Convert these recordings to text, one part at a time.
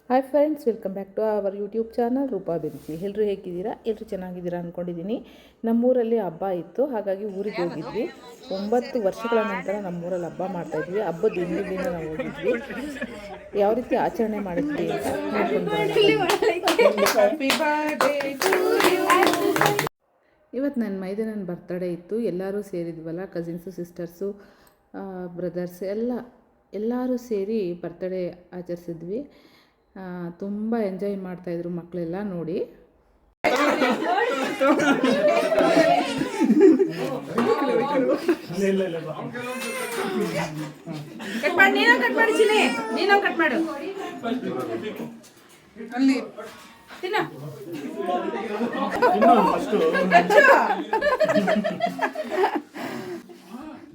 Hi friends, welcome back to our YouTube channel Roopa Biruchi. ಎಲ್ಲರೂ ಹೇಗಿದ್ದೀರಾ? ಎಲ್ಲರೂ ಚೆನ್ನಾಗಿದ್ದೀರಾ ಅಂದ್ಕೊಂಡಿದ್ದೀನಿ. ನಮ್ಮೂರಲ್ಲಿ ಹಬ್ಬ ಇತ್ತು, ಹಾಗಾಗಿ ಊರಿಗೆ ಹೋಗಿದ್ವಿ. 9 ವರ್ಷಗಳ ನಂತರ ನಮ್ಮೂರಲ್ಲಿ ಹಬ್ಬ ಮಾಡ್ತಾಯಿದ್ವಿ. ಹಬ್ಬದ ಹಿಂದಿನ ನಾವು ಹೋಗಿದ್ವಿ. ಯಾವ ರೀತಿ ಆಚರಣೆ ಮಾಡಿದ್ವಿ ಅಂತ ನೋಡ್ಕೊಂಡು ಇವತ್ತು ನನ್ನ ಮೈದನನ ಬರ್ತಡೇ ಇತ್ತು. ಎಲ್ಲರೂ ಸೇರಿದ್ವಲ್ಲ, ಕಸಿನ್ಸು, ಸಿಸ್ಟರ್ಸು, ಬ್ರದರ್ಸ್ ಎಲ್ಲರೂ ಸೇರಿ ಬರ್ತಡೇ ಆಚರಿಸಿದ್ವಿ. ತುಂಬ ಎಂಜಾಯ್ ಮಾಡ್ತಾಯಿದ್ರು ಮಕ್ಕಳೆಲ್ಲ ನೋಡಿ.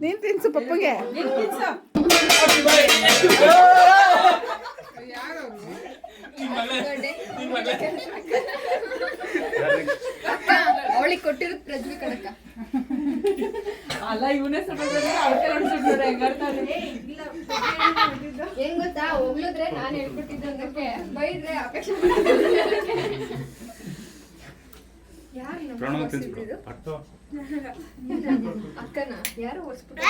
ನೀನು ತಿನ್ಸು ಪಪ್ಪಗೆ. ಅವಳಿಗೆ ಕೊಟ್ಟಿರೋದು ಪ್ರಜ್ವಿ ಕಡಕ ಅಲ್ಲ, ಇವನೇ ಹೆಂಗ್ ಗೊತ್ತಾ? ಹೊಗಳಿದ್ರೆ ನಾನು ಹೇಳ್ಕೊಟ್ಟಿದ್ದೆ ಅಂದಕ್ಕೆ, ಬೈದ್ರೆ ಅಪೇಕ್ಷೆ ಅಕ್ಕನ ಯಾರು ಹೊಸ್ಬಿಟ್ಟು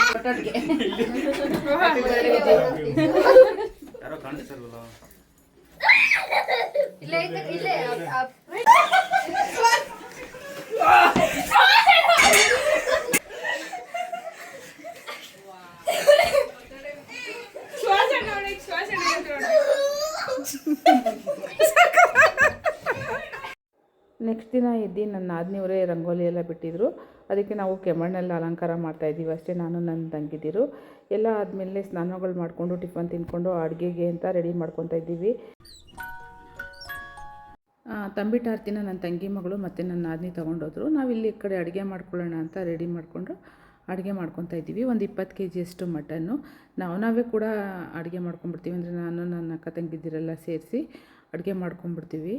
ಇಲ್ಲೇ ಇಲ್ಲೇ ನೆಕ್ಸ್ಟ್ ದಿನ ಎದ್ದು ನನ್ನ ನಾದಿನಿಯವರೇ ರಂಗೋಲಿ ಎಲ್ಲ ಬಿಟ್ಟಿದ್ರು. ಅದಕ್ಕೆ ನಾವು ಕೆಮ್ಮಣ್ಣೆಲ್ಲ ಅಲಂಕಾರ ಮಾಡ್ತಾಯಿದ್ದೀವಿ ಅಷ್ಟೇ, ನಾನು ನನ್ನ ತಂಗಿದಿರು. ಎಲ್ಲ ಆದಮೇಲೆ ಸ್ನಾನಗಳು ಮಾಡಿಕೊಂಡು ಟಿಫನ್ ತಿಂದ್ಕೊಂಡು ಅಡುಗೆಗೆ ಅಂತ ರೆಡಿ ಮಾಡ್ಕೊತಾ ಇದ್ದೀವಿ. ತಂಬಿಟಾರ್ತಿನ ನನ್ನ ತಂಗಿ ಮಗಳು ಮತ್ತು ನನ್ನ ನಾದಿನಿ ತೊಗೊಂಡೋದ್ರು. ನಾವಿಲ್ಲಿ ಈ ಕಡೆ ಅಡುಗೆ ಮಾಡ್ಕೊಳ್ಳೋಣ ಅಂತ ರೆಡಿ ಮಾಡಿಕೊಂಡು ಅಡುಗೆ ಮಾಡ್ಕೊತಾ ಇದ್ದೀವಿ. ಒಂದು 20 kg ಅಷ್ಟು ಮಟನ್ನು ನಾವೇ ಕೂಡ ಅಡುಗೆ ಮಾಡ್ಕೊಂಡ್ಬಿಡ್ತೀವಿ. ಅಂದರೆ ನಾನು ನನ್ನ ಅಕ್ಕ ತಂಗಿದಿರೆಲ್ಲ ಸೇರಿಸಿ ಅಡುಗೆ ಮಾಡ್ಕೊಂಡ್ಬಿಡ್ತೀವಿ.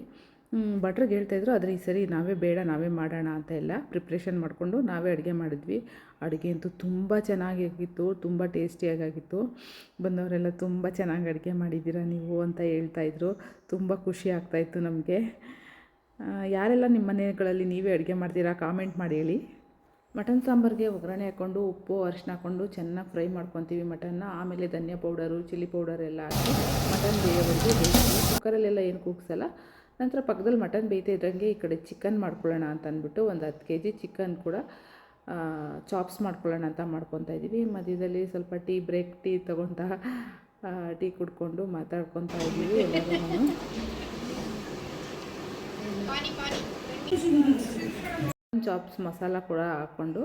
ಭಟ್ರಿಗೆ ಹೇಳ್ತಾಯಿದ್ರು, ಆದರೆ ಈ ಸರಿ ನಾವೇ ಮಾಡೋಣ ಅಂತ ಎಲ್ಲ ಪ್ರಿಪ್ರೇಷನ್ ಮಾಡಿಕೊಂಡು ನಾವೇ ಅಡುಗೆ ಮಾಡಿದ್ವಿ. ಅಡುಗೆ ಅಂತೂ ತುಂಬ ಚೆನ್ನಾಗಿತ್ತು, ತುಂಬ ಟೇಸ್ಟಿಯಾಗಿತ್ತು. ಬಂದವರೆಲ್ಲ ತುಂಬ ಚೆನ್ನಾಗಿ ಅಡುಗೆ ಮಾಡಿದ್ದೀರಾ ನೀವು ಅಂತ ಹೇಳ್ತಾಯಿದ್ರು. ತುಂಬ ಖುಷಿ ಆಗ್ತಾಯಿತ್ತು ನಮಗೆ. ಯಾರೆಲ್ಲ ನಿಮ್ಮ ಮನೆಗಳಲ್ಲಿ ನೀವೇ ಅಡುಗೆ ಮಾಡ್ತೀರಾ ಕಾಮೆಂಟ್ ಮಾಡಿ ಹೇಳಿ. ಮಟನ್ ಸಾಂಬಾರಿಗೆ ಒಗ್ಗರಣೆ ಹಾಕ್ಕೊಂಡು ಉಪ್ಪು ಅರಿಶಿನ ಹಾಕ್ಕೊಂಡು ಚೆನ್ನಾಗಿ ಫ್ರೈ ಮಾಡ್ಕೊತೀವಿ ಮಟನ್ನ. ಆಮೇಲೆ ಧನಿಯಾ ಪೌಡರು, ಚಿಲ್ಲಿ ಪೌಡರ್ ಎಲ್ಲ ಹಾಕಿ ಮಟನ್ ಬೇಯೋವರೆಗೂ ಬೇಯಿಸ್ತೀವಿ. ಕುಕ್ಕರಲ್ಲೆಲ್ಲ ಏನು ಕೂಗ್ಸಲ್ಲ. ನಂತರ ಪಕ್ಕದಲ್ಲಿ ಮಟನ್ ಬೇಯ್ತಾ ಇದ್ದಂಗೆ ಈ ಕಡೆ ಚಿಕನ್ ಮಾಡ್ಕೊಳ್ಳೋಣ ಅಂತ ಅಂದ್ಬಿಟ್ಟು ಒಂದು 10 kg ಚಿಕನ್ ಕೂಡ ಚಾಪ್ಸ್ ಮಾಡ್ಕೊಳ್ಳೋಣ ಅಂತ ಮಾಡ್ಕೊತಾ ಇದ್ದೀವಿ. ಮಧ್ಯದಲ್ಲಿ ಸ್ವಲ್ಪ ಟೀ ತೊಗೊತಾ ಟೀ ಕುಡ್ಕೊಂಡು ಮಾತಾಡ್ಕೊತಾ ಇದ್ದೀವಿ ಎಲ್ಲರೂ. ಚಾಪ್ಸ್ ಮಸಾಲ ಕೂಡ ಹಾಕ್ಕೊಂಡು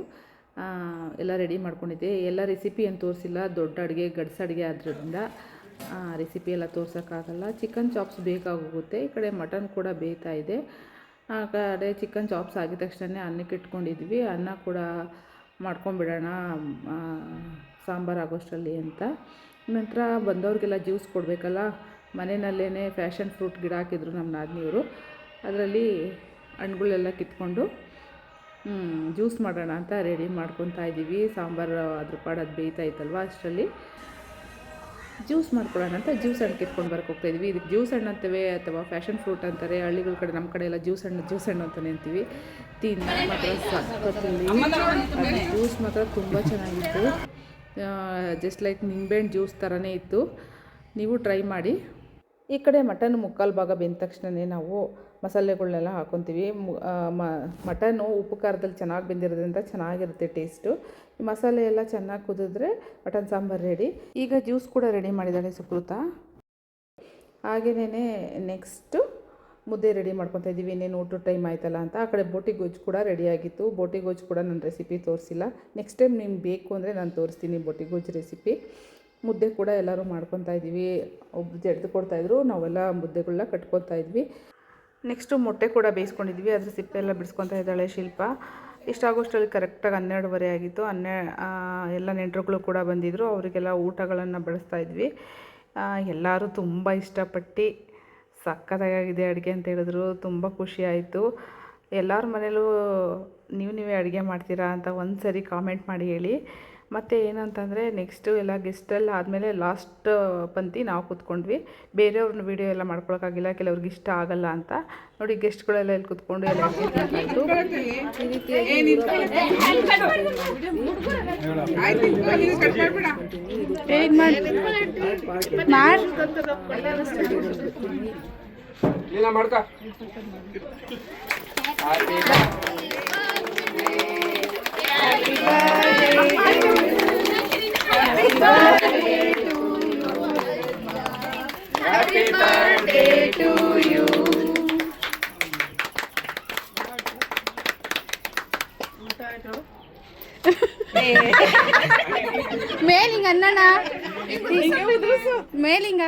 ಎಲ್ಲ ರೆಡಿ ಮಾಡ್ಕೊಂಡಿದ್ದೆ. ಎಲ್ಲ ರೆಸಿಪಿ ಏನು ತೋರಿಸಿಲ್ಲ, ದೊಡ್ಡ ಅಡುಗೆ ಗಡ್ಸು ಅಡುಗೆ ಆದ್ದರಿಂದ ರೆಸಿಪಿ ಎಲ್ಲ ತೋರ್ಸೋಕ್ಕಾಗಲ್ಲ. Chicken chops ಬೇಕಾಗೋಗುತ್ತೆ. ಈ ಕಡೆ ಮಟನ್ ಕೂಡ ಬೇಯ್ತಾ ಇದೆ. ಆ ಕಡೆ ಚಿಕನ್ ಚಾಪ್ಸ್ ಆಗಿದ ತಕ್ಷಣ ಅನ್ನಕ್ಕೆ ಇಟ್ಕೊಂಡಿದ್ವಿ. ಅನ್ನ ಕೂಡ ಮಾಡ್ಕೊಂಬಿಡೋಣ ಸಾಂಬಾರು ಆಗೋಷ್ಟರಲ್ಲಿ ಅಂತ. ನಂತರ ಬಂದವ್ರಿಗೆಲ್ಲ ಜ್ಯೂಸ್ ಕೊಡಬೇಕಲ್ಲ. ಮನೆಯಲ್ಲೇ ಫ್ಯಾಷನ್ ಫ್ರೂಟ್ ಗಿಡ ಹಾಕಿದ್ರು ನಮ್ಮ ನಾದಿನಿಯವರು. ಅದರಲ್ಲಿ ಹಣ್ಣುಗಳೆಲ್ಲ ಕಿತ್ಕೊಂಡು ಜ್ಯೂಸ್ ಮಾಡೋಣ ಅಂತ ರೆಡಿ ಮಾಡ್ಕೊತಾ ಇದ್ದೀವಿ. ಸಾಂಬಾರು ಅದ್ರ ಪಾಡೋದು ಬೇಯ್ತಾ ಇತ್ತಲ್ವ, ಅಷ್ಟರಲ್ಲಿ ಜ್ಯೂಸ್ ಮಾಡ್ಕೊಳ್ಳೋಣ ಅಂತ ಜ್ಯೂಸ್ ಹಣ್ಣು ಕಿತ್ಕೊಂಡು ಹೋಗ್ತಾಯಿದ್ವಿ. ಇದಕ್ಕೆ ಜ್ಯೂಸ್ ಹಣ್ಣು ಅಂತೇವೆ ಅಥವಾ ಫ್ಯಾಷನ್ ಫ್ರೂಟ್ ಅಂತಾರೆ ಹಳ್ಳಿಗಳ ಕಡೆ. ನಮ್ಮ ಕಡೆ ಎಲ್ಲ ಜ್ಯೂಸ್ ಹಣ್ಣು ಅಂತಲೇ ಅಂತೀವಿ. ಮಾತ್ರ ಸಕ್ಕತ್ತಲ್ಲಿ ಜ್ಯೂಸ್ ಮಾತ್ರ ತುಂಬ ಚೆನ್ನಾಗಿತ್ತು. ಜಸ್ಟ್ ಲೈಕ್ ನಿಂಬೆಹಣ್ಣು ಜ್ಯೂಸ್ ಥರನೇ ಇತ್ತು. ನೀವು ಟ್ರೈ ಮಾಡಿ. ಈ ಕಡೆ ಮಟನ್ ಮುಕ್ಕಾಲು ಭಾಗ ಬೆಂದ ತಕ್ಷಣವೇ ನಾವು ಮಸಾಲೆಗಳನ್ನೆಲ್ಲ ಹಾಕ್ಕೊತೀವಿ. ಮಟನ್ನು ಉಪ್ಪು ಖಾರದಲ್ಲಿ ಚೆನ್ನಾಗಿ ಬೆಂದಿರೋದ್ರಿಂದ ಚೆನ್ನಾಗಿರುತ್ತೆ ಟೇಸ್ಟು. ಮಸಾಲೆ ಎಲ್ಲ ಚೆನ್ನಾಗಿ ಕುದಿದ್ರೆ ಮಟನ್ ಸಾಂಬಾರು ರೆಡಿ. ಈಗ ಜ್ಯೂಸ್ ಕೂಡ ರೆಡಿ ಮಾಡಿದ್ದಾಳೆ ಸುಕೃತ. ಹಾಗೆಯೇ ನೆಕ್ಸ್ಟು ಮುದ್ದೆ ರೆಡಿ ಮಾಡ್ಕೊತಾ ಇದ್ದೀವಿ. ಇನ್ನೇನು ಊಟದ ಟೈಮ್ ಆಯ್ತಲ್ಲ ಅಂತ. ಆ ಕಡೆ ಬೋಟಿ ಗೊಜ್ಜು ಕೂಡ ರೆಡಿಯಾಗಿತ್ತು. ಬೋಟಿ ಗೊಜ್ಜು ಕೂಡ ನನ್ನ ರೆಸಿಪಿ ತೋರಿಸಿಲ್ಲ. ನೆಕ್ಸ್ಟ್ ಟೈಮ್ ನಿಮ್ಗೆ ಬೇಕು ಅಂದರೆ ನಾನು ತೋರಿಸ್ತೀನಿ ಬೋಟಿ ಗೊಜ್ಜು ರೆಸಿಪಿ. ಮುದ್ದೆ ಕೂಡ ಎಲ್ಲರೂ ಮಾಡ್ಕೊತಾ ಇದ್ದೀವಿ. ಒಬ್ರು ಜಡ್ದು ಕೊಡ್ತಾಯಿದ್ರು, ನಾವೆಲ್ಲ ಮುದ್ದೆಗಳನ್ನ ಕಟ್ಕೊತಾ ಇದ್ವಿ. ನೆಕ್ಸ್ಟು ಮೊಟ್ಟೆ ಕೂಡ ಬೇಯಿಸ್ಕೊಂಡಿದ್ವಿ. ಅದ್ರ ಸಿಪ್ಪೆ ಎಲ್ಲ ಬಿಡಿಸ್ಕೊತಾ ಇದ್ದಾಳೆ ಶಿಲ್ಪ. ಇಷ್ಟಾಗೋಷ್ಟರಲ್ಲಿ ಕರೆಕ್ಟಾಗಿ 12:30 ಆಗಿತ್ತು. ಎಲ್ಲ ನೆಂಟರುಗಳು ಕೂಡ ಬಂದಿದ್ದರು. ಅವರಿಗೆಲ್ಲ ಊಟಗಳನ್ನು ಬಡಿಸ್ತಾ ಇದ್ವಿ. ಎಲ್ಲರೂ ತುಂಬ ಇಷ್ಟಪಟ್ಟು ಸಕ್ಕತ್ತಾಗಿದೆ ಅಡುಗೆ ಅಂತ ಹೇಳಿದ್ರು. ತುಂಬ ಖುಷಿ ಆಯಿತು. ಎಲ್ಲರ ಮನೇಲೂ ನೀವೇ ಅಡುಗೆ ಮಾಡ್ತೀರಾ ಅಂತ ಒಂದು ಸರಿ ಕಾಮೆಂಟ್ ಮಾಡಿ ಹೇಳಿ. ಮತ್ತು ಏನಂತಂದರೆ ನೆಕ್ಸ್ಟು ಎಲ್ಲ ಗೆಸ್ಟೆಲ್ಲ ಆದಮೇಲೆ ಲಾಸ್ಟ್ ಪಂಕ್ತಿ ನಾವು ಕೂತ್ಕೊಂಡ್ವಿ. ಬೇರೆಯವ್ರನ್ನ ವೀಡಿಯೋ ಎಲ್ಲ ಮಾಡ್ಕೊಳಕ್ಕಾಗಿಲ್ಲ, ಕೆಲವ್ರಿಗೆ ಇಷ್ಟ ಆಗಲ್ಲ ಅಂತ ನೋಡಿ. ಗೆಸ್ಟ್ಗಳೆಲ್ಲ ಇಲ್ಲಿ ಕೂತ್ಕೊಂಡು ಎಲ್ಲ ತಿಂತಾಯಿದ್ರು. ಈ ರೀತಿಯಾಗಿ Happy birthday to you. ಮೇಲಿಂಗ ಅನ್ನಣ್ಣ ಮೇಲಿಂಗ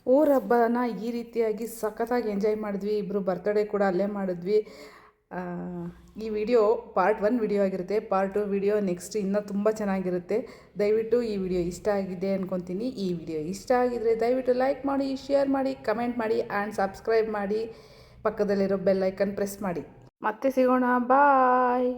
ಊರ ಹಬ್ಬನ ಈ ರೀತಿಯಾಗಿ ಸಖತ್ತಾಗಿ ಎಂಜಾಯ್ ಮಾಡಿದ್ವಿ. ಇಬ್ಬರು ಬರ್ತ್ಡೇ ಕೂಡ ಅಲ್ಲೇ ಮಾಡಿದ್ವಿ. ಈ ವಿಡಿಯೋ ಪಾರ್ಟ್ 1 ವಿಡಿಯೋ ಆಗಿರುತ್ತೆ. ಪಾರ್ಟ್ 2 ವಿಡಿಯೋ ನೆಕ್ಸ್ಟ್ ಇನ್ನೂ ತುಂಬ ಚೆನ್ನಾಗಿರುತ್ತೆ. ದಯವಿಟ್ಟು ಈ ವಿಡಿಯೋ ಇಷ್ಟ ಆಗಿದೆ ಅಂದ್ಕೊತೀನಿ. ಈ ವಿಡಿಯೋ ಇಷ್ಟ ಆಗಿದರೆ ದಯವಿಟ್ಟು ಲೈಕ್ ಮಾಡಿ, ಶೇರ್ ಮಾಡಿ, ಕಮೆಂಟ್ ಮಾಡಿ ಆ್ಯಂಡ್ ಸಬ್ಸ್ಕ್ರೈಬ್ ಮಾಡಿ. ಪಕ್ಕದಲ್ಲಿರೋ ಬೆಲ್ ಐಕನ್ ಪ್ರೆಸ್ ಮಾಡಿ. ಮತ್ತೆ ಸಿಗೋಣ. ಬಾಯ್.